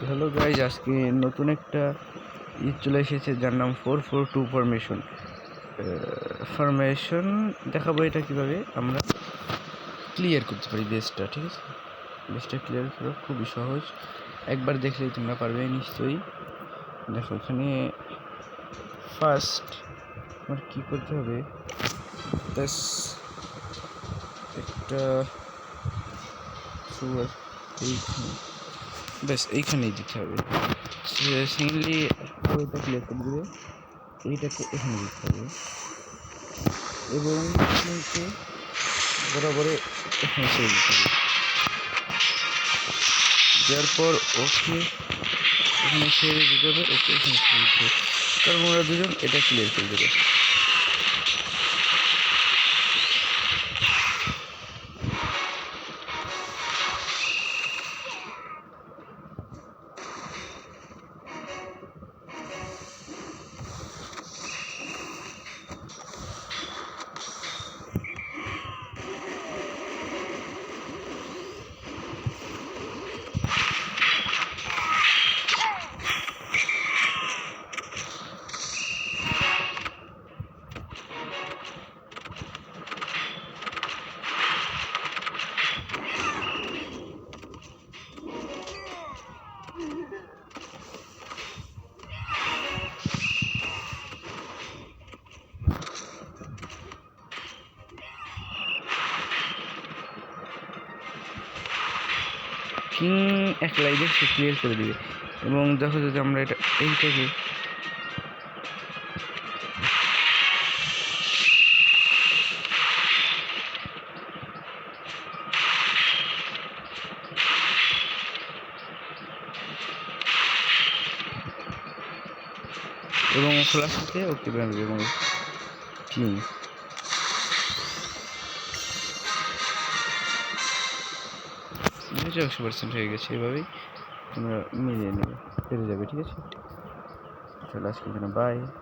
Hello guys, আজকে নতুন একটা চলে এসেছে যার নাম 442 ফরমেশন দেখাবো। এটা কিভাবে আমরা ক্লিয়ার করতে পারি বেসটা। ঠিক আছে, বেসটা ক্লিয়ার করা খুবই সহজ, একবার দেখলেই তোমরা পারবে নিশ্চয়ই। দেখো, এখানে ফার্স্ট আমার কী করতে হবে, ব্যাস একটা এইখানেই দিতে হবে। সেকেন্ডলি ওইটা ক্লিয়ার করে দেবে, এইটাকে এখানে দিতে হবে এবং বরাবরে এখানে ছেড়ে দিতে হবে। দেওয়ার পর ওকে এখানে ছেড়ে দিতে হবে, ওকে এখানে ছেড়ে দিতে হবে। তারপর ওরা দুজন এটা ক্লিয়ার করে দেবে। কিং এক লাইনে সে ক্লিয়ার করে দিবে। এবং দেখো, যদি আমরা এইটাকে এবং খোলার সাথে ওকে বানাবে এবং কিং 100% হয়ে গেছে। এভাবেই তোমরা মিলিয়ে নেবে, পেরে যাবে। ঠিক আছে, চলো আজকের জন্য বাই।